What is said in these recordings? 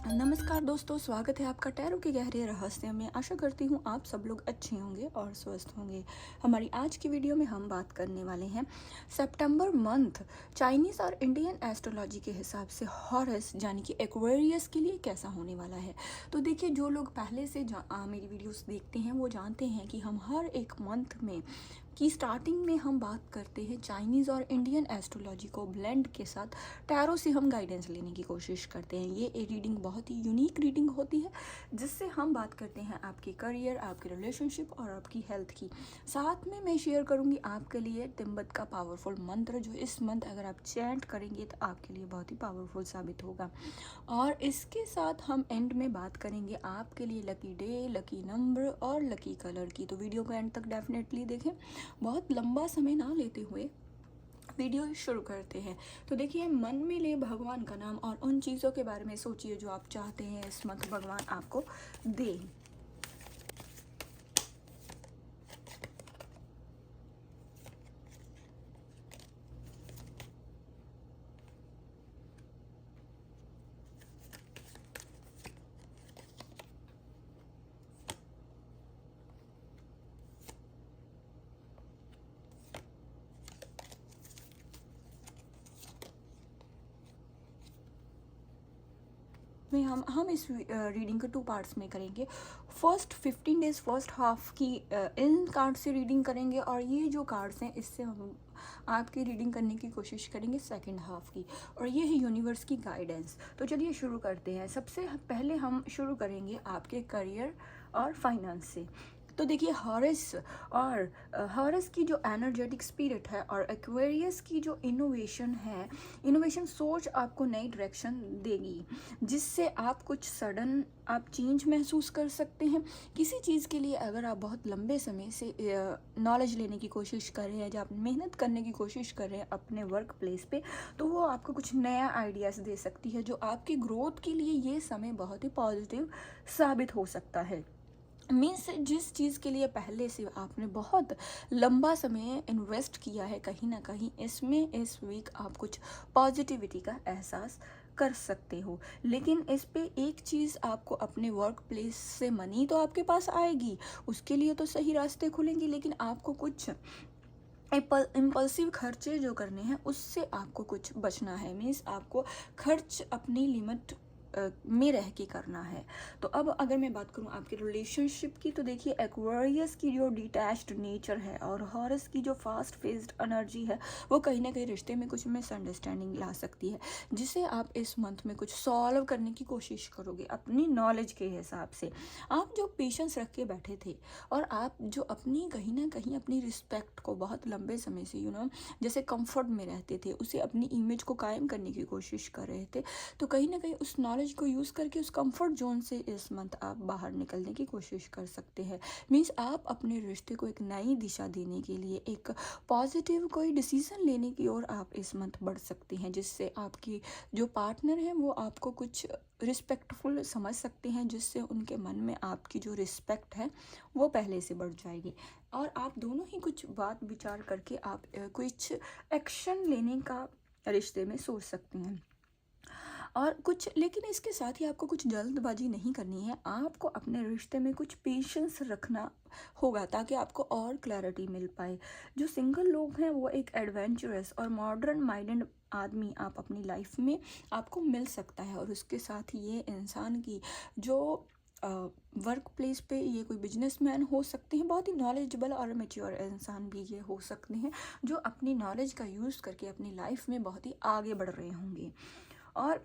नमस्कार दोस्तों, स्वागत है आपका टैरो के गहरे रहस्य में। आशा करती हूँ आप सब लोग अच्छे होंगे और स्वस्थ होंगे। हमारी आज की वीडियो में हम बात करने वाले हैं सितंबर मंथ चाइनीज़ और इंडियन एस्ट्रोलॉजी के हिसाब से हॉरस यानी कि एक्वेरियस के लिए कैसा होने वाला है। तो देखिए, जो लोग पहले से मेरी वीडियोस देखते हैं वो जानते हैं कि हम हर एक मंथ में की स्टार्टिंग में हम बात करते हैं चाइनीज़ और इंडियन एस्ट्रोलॉजी को ब्लेंड के साथ टैरो से हम गाइडेंस लेने की कोशिश करते हैं। ये रीडिंग बहुत ही यूनिक रीडिंग होती है जिससे हम बात करते हैं आपके करियर, आपके रिलेशनशिप और आपकी हेल्थ की। साथ में मैं शेयर करूंगी आपके लिए तिब्बत का पावरफुल मंत्र जो इस मंथ अगर आप चैंट करेंगे तो आपके लिए बहुत ही पावरफुल साबित होगा। और इसके साथ हम एंड में बात करेंगे आपके लिए लकी डे, लकी नंबर और लकी कलर की। तो वीडियो को एंड तक डेफिनेटली देखें। बहुत लंबा समय ना लेते हुए वीडियो शुरू करते हैं। तो देखिए, मन में ले भगवान का नाम और उन चीज़ों के बारे में सोचिए जो आप चाहते हैं इस मंथ भगवान आपको दे। में हम इस रीडिंग को 2 पार्ट्स में करेंगे। फर्स्ट 15 डेज फर्स्ट हाफ की इन कार्ड से रीडिंग करेंगे और ये जो कार्ड्स हैं इससे हम आपकी रीडिंग करने की कोशिश करेंगे सेकंड हाफ की, और ये है यूनिवर्स की गाइडेंस। तो चलिए शुरू करते हैं। सबसे पहले हम शुरू करेंगे आपके करियर और फाइनेंस से। तो देखिए, हॉरस की जो एनर्जेटिक स्पिरिट है और एक्वेरियस की जो इनोवेशन है, इनोवेशन सोच आपको नई डायरेक्शन देगी जिससे आप कुछ सडन आप चेंज महसूस कर सकते हैं। किसी चीज़ के लिए अगर आप बहुत लंबे समय से नॉलेज लेने की कोशिश कर रहे हैं या आप मेहनत करने की कोशिश कर रहे हैं अपने वर्क प्लेस पे, तो वो आपको कुछ नया आइडियाज़ दे सकती है जो आपकी ग्रोथ के लिए ये समय बहुत ही पॉजिटिव साबित हो सकता है। मीन्स जिस चीज़ के लिए पहले से आपने बहुत लंबा समय इन्वेस्ट किया है, कहीं ना कहीं इसमें इस वीक आप कुछ पॉजिटिविटी का एहसास कर सकते हो। लेकिन इस पे एक चीज़, आपको अपने वर्क प्लेस से मनी तो आपके पास आएगी, उसके लिए तो सही रास्ते खुलेंगे, लेकिन आपको कुछ इम्पल्सिव खर्चे जो करने हैं उससे आपको कुछ बचना है। मीन्स आपको खर्च अपनी लिमिट में रह के करना है। तो अब अगर मैं बात करूं आपके रिलेशनशिप की, तो देखिए, एक्वेरियस की जो डिटैच्ड नेचर है और हॉरस की जो फास्ट फेज्ड एनर्जी है वो कहीं ना कहीं रिश्ते में कुछ मिसअंडरस्टैंडिंग ला सकती है, जिसे आप इस मंथ में कुछ सॉल्व करने की कोशिश करोगे अपनी नॉलेज के हिसाब से। आप जो पेशेंस रख के बैठे थे और आप जो अपनी कहीं ना कहीं अपनी रिस्पेक्ट को बहुत लंबे समय से जैसे कंफर्ट में रहते थे, उसे अपनी इमेज को कायम करने की कोशिश कर रहे थे, तो कहीं ना कहीं उस नॉलेज को यूज़ करके उस कंफर्ट जोन से इस मंथ आप बाहर निकलने की कोशिश कर सकते हैं। मीन्स आप अपने रिश्ते को एक नई दिशा देने के लिए एक पॉजिटिव कोई डिसीजन लेने की ओर आप इस मंथ बढ़ सकते हैं, जिससे आपकी जो पार्टनर है वो आपको कुछ रिस्पेक्टफुल समझ सकते हैं, जिससे उनके मन में आपकी जो रिस्पेक्ट है वो पहले से बढ़ जाएगी और आप दोनों ही कुछ बात विचार करके आप कुछ एक्शन लेने का रिश्ते में सोच सकते हैं। और कुछ, लेकिन इसके साथ ही आपको कुछ जल्दबाजी नहीं करनी है। आपको अपने रिश्ते में कुछ पेशेंस रखना होगा ताकि आपको और क्लैरिटी मिल पाए। जो सिंगल लोग हैं वो एक एडवेंचरस और मॉडर्न माइंडेड आदमी आप अपनी लाइफ में आपको मिल सकता है, और उसके साथ ही ये इंसान की जो वर्क प्लेस पे ये कोई बिजनेसमैन हो सकते हैं, बहुत ही नॉलेजेबल और मेच्योर इंसान भी ये हो सकते हैं जो अपनी नॉलेज का यूज़ करके अपनी लाइफ में बहुत ही आगे बढ़ रहे होंगे। और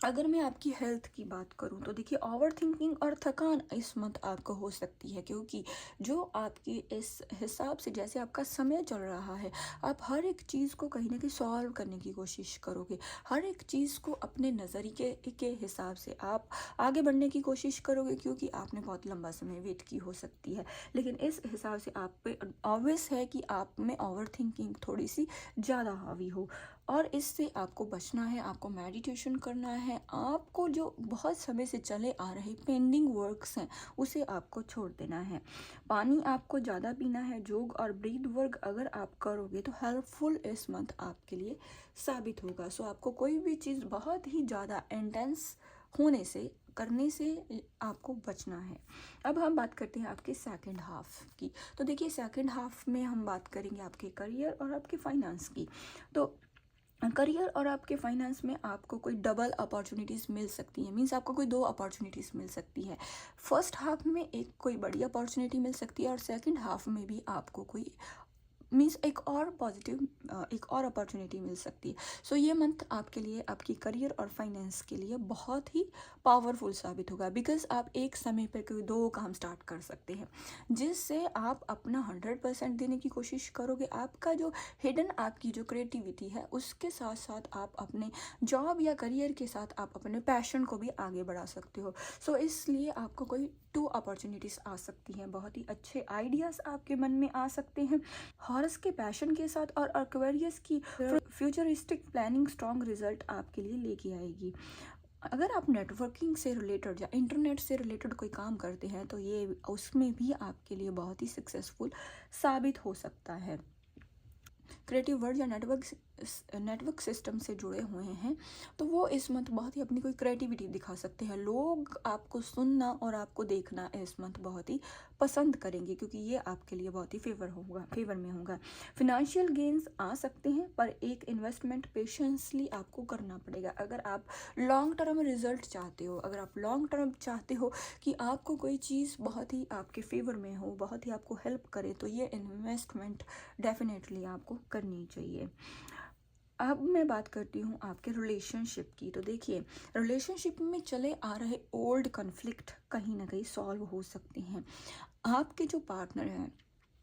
अगर मैं आपकी हेल्थ की बात करूं तो देखिए, ओवर थिंकिंग और थकान इस मंथ आपको हो सकती है, क्योंकि जो आपकी इस हिसाब से जैसे आपका समय चल रहा है, आप हर एक चीज़ को कहीं ना कहीं सॉल्व करने की कोशिश करोगे। हर एक चीज़ को अपने नज़रिए के हिसाब से आप आगे बढ़ने की कोशिश करोगे, क्योंकि आपने बहुत लंबा समय वेट की हो सकती है। लेकिन इस हिसाब से आप पे ऑब्वियस है कि आप में ओवर थिंकिंग थोड़ी सी ज़्यादा हावी हो, और इससे आपको बचना है। आपको मेडिटेशन करना है, आपको जो बहुत समय से चले आ रहे पेंडिंग वर्क्स हैं उसे आपको छोड़ देना है। पानी आपको ज़्यादा पीना है। योग और ब्रीथ वर्क अगर आप करोगे तो हेल्पफुल इस मंथ आपके लिए साबित होगा। सो आपको कोई भी चीज़ बहुत ही ज़्यादा इंटेंस होने से करने से आपको बचना है। अब हम बात करते हैं आपके सेकंड हाफ की। तो देखिए सेकंड हाफ में हम बात करेंगे आपके करियर और आपके फाइनेंस की। तो करियर और आपके फाइनेंस में आपको कोई डबल अपॉर्चुनिटीज़ मिल सकती हैं, मीन्स आपको कोई 2 अपॉर्चुनिटीज़ मिल सकती है। फर्स्ट हाफ में एक कोई बड़ी अपॉर्चुनिटी मिल सकती है और सेकंड हाफ में भी आपको कोई मीन्स एक और पॉजिटिव एक और अपॉर्चुनिटी मिल सकती है। सो ये मंथ आपके लिए आपकी करियर और फाइनेंस के लिए बहुत ही पावरफुल साबित होगा, बिकॉज आप एक समय पर कोई 2 काम स्टार्ट कर सकते हैं जिससे आप अपना 100% देने की कोशिश करोगे। आपका जो हिडन आपकी जो क्रिएटिविटी है उसके साथ साथ आप अपने जॉब या करियर के साथ आप अपने पैशन को भी आगे बढ़ा सकते हो। सो इसलिए आपको कोई 2 अपॉर्चुनिटीज़ आ सकती हैं, बहुत ही अच्छे आइडियाज़ आपके मन में आ सकते हैं। हॉरस के पैशन के साथ और एक्वेरियस की फ्यूचरिस्टिक प्लानिंग स्ट्रॉन्ग रिजल्ट आपके लिए लेके आएगी। अगर आप नेटवर्किंग से रिलेटेड या इंटरनेट से रिलेटेड कोई काम करते हैं तो ये उसमें भी आपके लिए बहुत ही सक्सेसफुल साबित हो सकता है। क्रिएटिव वर्ड या नेटवर्क सिस्टम से जुड़े हुए हैं तो वो इस मंथ बहुत ही अपनी कोई क्रिएटिविटी दिखा सकते हैं। लोग आपको सुनना और आपको देखना इस मंथ बहुत ही पसंद करेंगे क्योंकि ये आपके लिए बहुत ही फेवर में होगा। फिनेंशियल गेन्स आ सकते हैं पर एक इन्वेस्टमेंट पेशेंसली आपको करना पड़ेगा। अगर आप लॉन्ग टर्म रिजल्ट चाहते हो, अगर आप लॉन्ग टर्म चाहते हो कि आपको कोई चीज़ बहुत ही आपके फेवर में हो, बहुत ही आपको हेल्प करे, तो ये इन्वेस्टमेंट डेफिनेटली आपको करनी चाहिए। अब मैं बात करती हूँ आपके रिलेशनशिप की। तो देखिए रिलेशनशिप में चले आ रहे ओल्ड कॉन्फ्लिक्ट कहीं ना कहीं सॉल्व हो सकते हैं। आपके जो पार्टनर हैं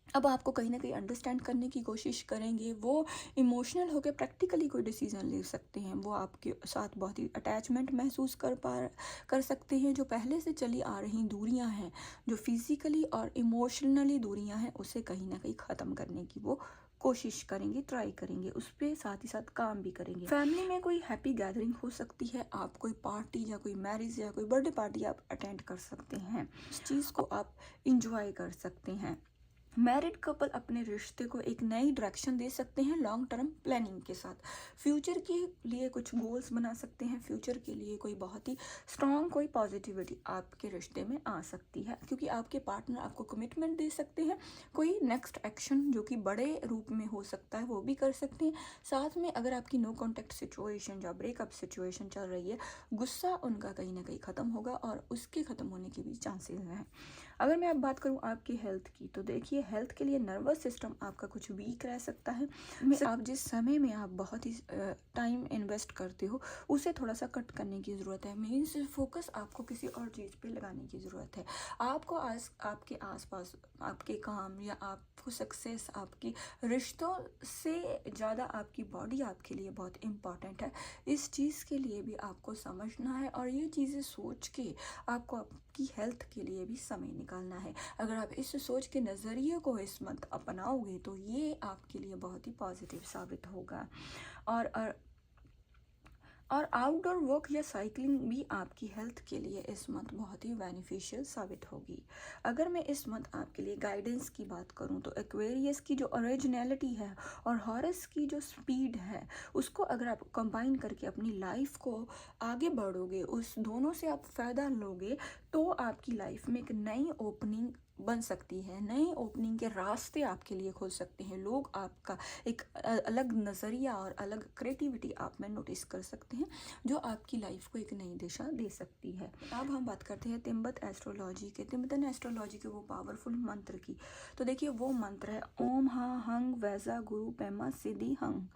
अब आपको कहीं ना कहीं अंडरस्टैंड करने की कोशिश करेंगे। वो इमोशनल होकर प्रैक्टिकली कोई डिसीजन ले सकते हैं। वो आपके साथ बहुत ही अटैचमेंट महसूस कर सकते हैं। जो पहले से चली आ रही दूरियां हैं, जो फिजिकली और इमोशनली दूरियां हैं, उसे कहीं ना कहीं ख़त्म करने की वो कोशिश करेंगे, ट्राई करेंगे, उस पर साथ ही साथ काम भी करेंगे। फैमिली में कोई हैप्पी गैदरिंग हो सकती है, आप कोई पार्टी या कोई मैरिज या कोई बर्थडे पार्टी आप अटेंड कर सकते हैं। इस चीज़ को आप इंजॉय कर सकते हैं। मैरिड कपल अपने रिश्ते को एक नई डायरेक्शन दे सकते हैं लॉन्ग टर्म प्लानिंग के साथ। फ्यूचर के लिए कुछ गोल्स बना सकते हैं। फ्यूचर के लिए कोई बहुत ही स्ट्रॉन्ग कोई पॉजिटिविटी आपके रिश्ते में आ सकती है क्योंकि आपके पार्टनर आपको कमिटमेंट दे सकते हैं। कोई नेक्स्ट एक्शन जो कि बड़े रूप में हो सकता है वो भी कर सकते हैं। साथ में अगर आपकी नो कॉन्टैक्ट सिचुएशन या ब्रेकअप सिचुएशन चल रही है, गुस्सा उनका कहीं ना कहीं ख़त्म होगा और उसके ख़त्म होने के भी चांसेस हैं। अगर मैं अब बात करूं आपकी हेल्थ की, तो देखिए हेल्थ के लिए नर्वस सिस्टम आपका कुछ वीक रह सकता है। आप जिस समय में आप बहुत ही टाइम इन्वेस्ट करते हो उसे थोड़ा सा कट करने की ज़रूरत है। मीन्स फोकस आपको किसी और चीज़ पे लगाने की ज़रूरत है। आपको आपके आसपास आपके काम या आपको सक्सेस आपकी रिश्तों से ज़्यादा आपकी बॉडी आपके लिए बहुत इम्पॉर्टेंट है। इस चीज़ के लिए भी आपको समझना है और ये चीज़ें सोच के आपको आपकी हेल्थ के लिए भी समय निकालना है। अगर आप इस सोच के नज़रिए को इस मंथ अपनाओगे तो ये आपके लिए बहुत ही पॉजिटिव साबित होगा। और आउटडोर वर्क या साइकिलिंग भी आपकी हेल्थ के लिए इस मंथ बहुत ही बेनिफिशियल साबित होगी। अगर मैं इस मंथ आपके लिए गाइडेंस की बात करूं तो एक्वेरियस की जो ओरिजिनलिटी है और हॉरस की जो स्पीड है उसको अगर आप कंबाइन करके अपनी लाइफ को आगे बढ़ोगे, उस दोनों से आप फ़ायदा लोगे, तो आपकी लाइफ में एक नई ओपनिंग बन सकती है। नई ओपनिंग के रास्ते आपके लिए खोल सकते हैं। लोग आपका एक अलग नज़रिया और अलग क्रिएटिविटी आप में नोटिस कर सकते हैं जो आपकी लाइफ को एक नई दिशा दे सकती है। अब हम बात करते हैं तिब्बत एस्ट्रोलॉजी के। तिब्बतन एस्ट्रोलॉजी के वो पावरफुल मंत्र की। तो देखिए वो मंत्र है ओम हा हंग वैजा गुरु पेमा सिद्धि हंग।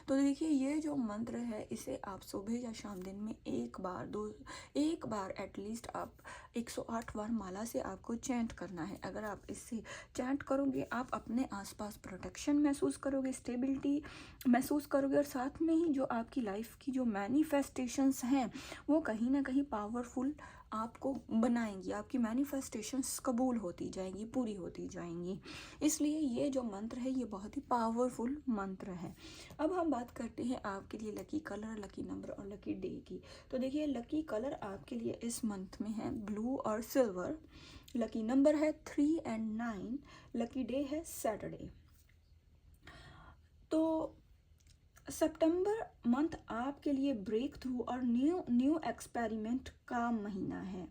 तो देखिए ये जो मंत्र है इसे आप सुबह या शाम दिन में एक बार एटलीस्ट आप 108 बार माला से आपको चैंट करना है। अगर आप इससे चैंट करोगे आप अपने आसपास प्रोटेक्शन महसूस करोगे, स्टेबिलिटी महसूस करोगे और साथ में ही जो आपकी लाइफ की जो मैनिफेस्टेशंस हैं वो कहीं ना कहीं पावरफुल आपको बनाएंगी। आपकी मैनिफेस्टेशंस कबूल होती जाएंगी, पूरी होती जाएंगी। इसलिए ये जो मंत्र है ये बहुत ही पावरफुल मंत्र है। अब हम बात करते हैं आपके लिए लकी कलर, लकी नंबर और लकी डे की। तो देखिए लकी कलर आपके लिए इस मंथ में है ब्लू और सिल्वर। लकी नंबर है 3 और 9। लकी डे है सैटरडे। तो सितंबर मंथ आपके लिए ब्रेक थ्रू और न्यू न्यू एक्सपेरिमेंट का महीना है,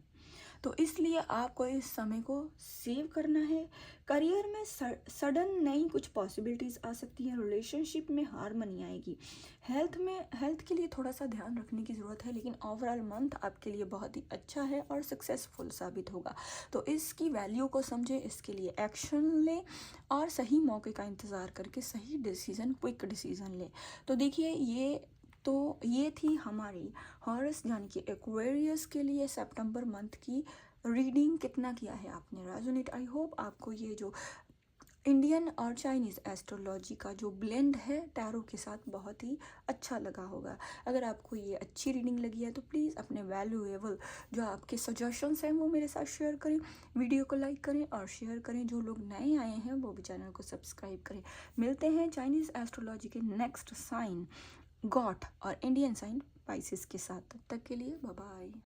तो इसलिए आपको इस समय को सेव करना है। करियर में सडन नई कुछ पॉसिबिलिटीज़ आ सकती हैं, रिलेशनशिप में हारमनी आएगी, हेल्थ के लिए थोड़ा सा ध्यान रखने की ज़रूरत है, लेकिन ओवरऑल मंथ आपके लिए बहुत ही अच्छा है और सक्सेसफुल साबित होगा। तो इसकी वैल्यू को समझें, इसके लिए एक्शन लें और सही मौके का इंतज़ार करके सही डिसीज़न, क्विक डिसीज़न लें। तो देखिए ये थी हमारी हॉरस यानी कि एक्वेरियस के लिए सितंबर मंथ की रीडिंग। कितना किया है आपने रेजोनेट? आई होप आपको ये जो इंडियन और चाइनीज़ एस्ट्रोलॉजी का जो ब्लेंड है टैरो के साथ बहुत ही अच्छा लगा होगा। अगर आपको ये अच्छी रीडिंग लगी है तो प्लीज़ अपने वैल्यूएबल जो आपके सजेशंस हैं वो मेरे साथ शेयर करें, वीडियो को लाइक करें और शेयर करें। जो लोग नए आए हैं वो भी चैनल को सब्सक्राइब करें। मिलते हैं चाइनीज़ एस्ट्रोलॉजी के नेक्स्ट साइन गॉट और इंडियन साइन स्पाइसेस के साथ। तब तक के लिए बाय बाय।